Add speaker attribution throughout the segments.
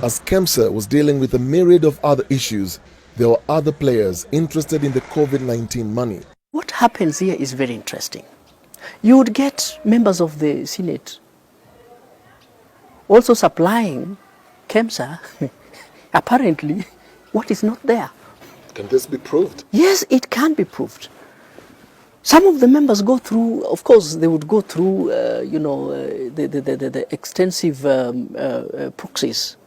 Speaker 1: As KEMSA was dealing with a myriad of other issues, there were other players interested in the COVID-19 money.
Speaker 2: What happens here is very interesting. You would get members of the Senate also supplying KEMSA, apparently, what is not there.
Speaker 1: Can this be proved?
Speaker 2: Yes, it can be proved. Some of the members go through, of course, they would go through, the extensive proxies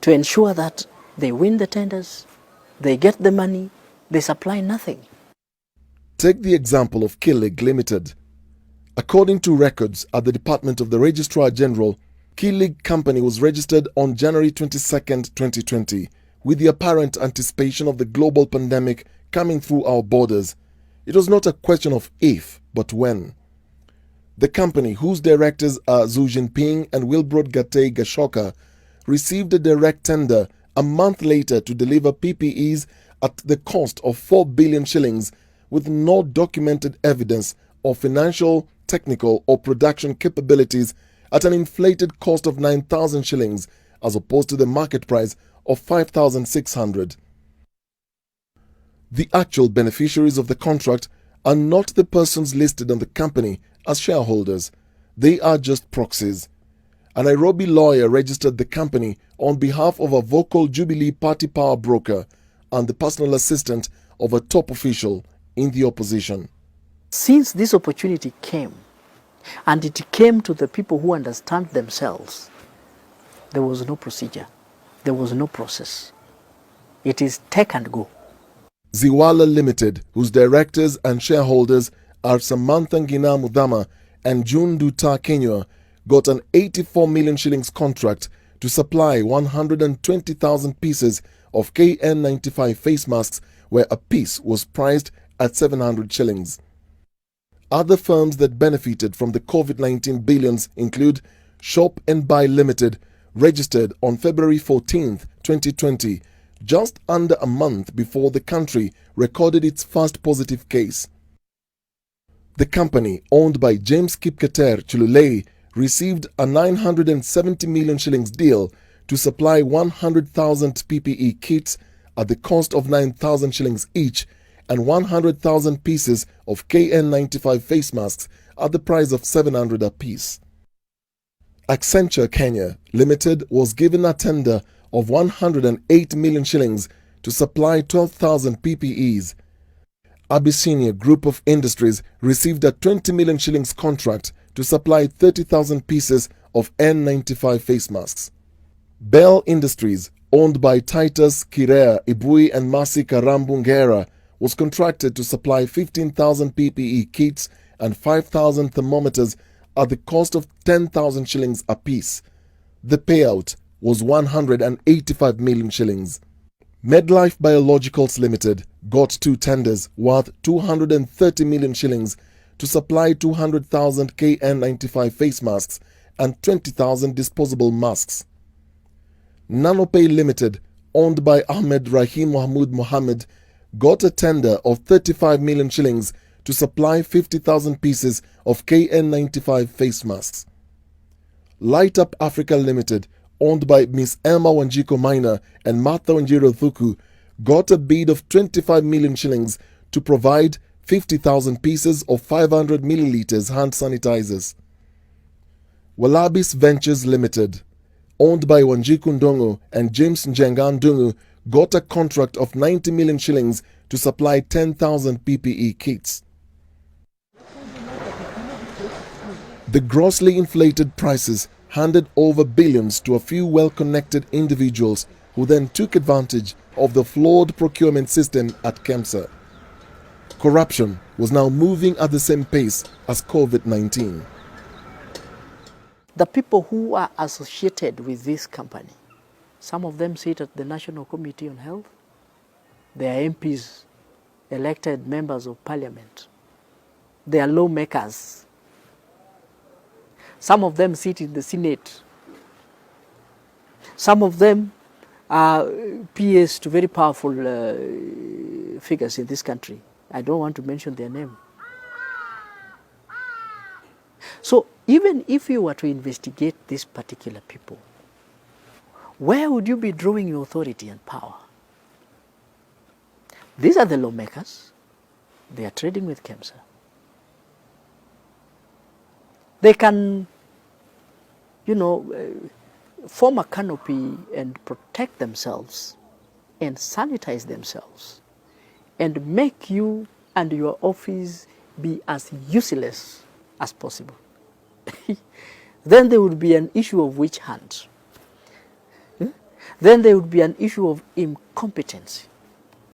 Speaker 2: to ensure that they win the tenders, they get the money, they supply nothing.
Speaker 1: Take the example of Kilig Limited. According to records at the Department of the Registrar General, Kilig Company was registered on January 22, 2020, with the apparent anticipation of the global pandemic coming through our borders. It was not a question of if, but when. The company, whose directors are Xi Jinping and Wilbrod Gatei Gashoka, received a direct tender a month later to deliver PPEs at the cost of 4 billion shillings with no documented evidence of financial, technical or production capabilities at an inflated cost of 9,000 shillings as opposed to the market price of 5,600. The actual beneficiaries of the contract are not the persons listed on the company as shareholders. They are just proxies. A Nairobi lawyer registered the company on behalf of a vocal Jubilee Party power broker and the personal assistant of a top official in the opposition.
Speaker 2: Since this opportunity came, and it came to the people who understand themselves, there was no procedure, there was no process. It is take and go.
Speaker 1: Ziwala Limited, whose directors and shareholders are Samantha Ngina Mudhama and June Duta Kenywa, got an 84 million shillings contract to supply 120,000 pieces of KN95 face masks, where a piece was priced at 700 shillings. Other firms that benefited from the COVID-19 billions include Shop and Buy Limited, registered on February 14, 2020, just under a month before the country recorded its first positive case. The company, owned by James Kipketer Chilulei, received a 970 million shillings deal to supply 100,000 PPE kits at the cost of 9,000 shillings each and 100,000 pieces of KN95 face masks at the price of 700 apiece. Accenture Kenya Limited was given a tender of 108 million shillings to supply 12,000 PPEs. Abyssinia Group of Industries received a 20 million shillings contract to supply 30,000 pieces of N95 face masks. Bell Industries, owned by Titus Kirea Ibui and Masi Karambungera, was contracted to supply 15,000 PPE kits and 5,000 thermometers at the cost of 10,000 shillings apiece. The payout was 185 million shillings. Medlife Biologicals Limited got 2 tenders worth 230 million shillings to supply 200,000 KN95 face masks and 20,000 disposable masks. Nanopay Limited, owned by Ahmed Rahim Mahmoud Mohammed, got a tender of 35 million shillings to supply 50,000 pieces of KN95 face masks. Light Up Africa Limited, owned by Miss Emma Wanjiko Maina and Martha Wanjiro Thuku, got a bid of 25 million shillings to provide 50,000 pieces of 500 milliliters hand sanitizers. Walabis Ventures Limited, owned by Wanjiku Ndongo and James Njenga Ndungu, got a contract of 90 million shillings to supply 10,000 PPE kits. The grossly inflated prices handed over billions to a few well-connected individuals who then took advantage of the flawed procurement system at KEMSA. Corruption was now moving at the same pace as COVID-19.
Speaker 2: The people who are associated with this company, some of them sit at the National Committee on Health. They are MPs, elected members of parliament. They are lawmakers. Some of them sit in the Senate. Some of them are PS to very powerful figures in this country. I don't want to mention their name. So even if you were to investigate these particular people, where would you be drawing your authority and power? These are the lawmakers. They are trading with KEMSA. They can, form a canopy and protect themselves and sanitize themselves and make you and your office be as useless as possible. Then there would be an issue of witch hunt. Then there would be an issue of incompetence.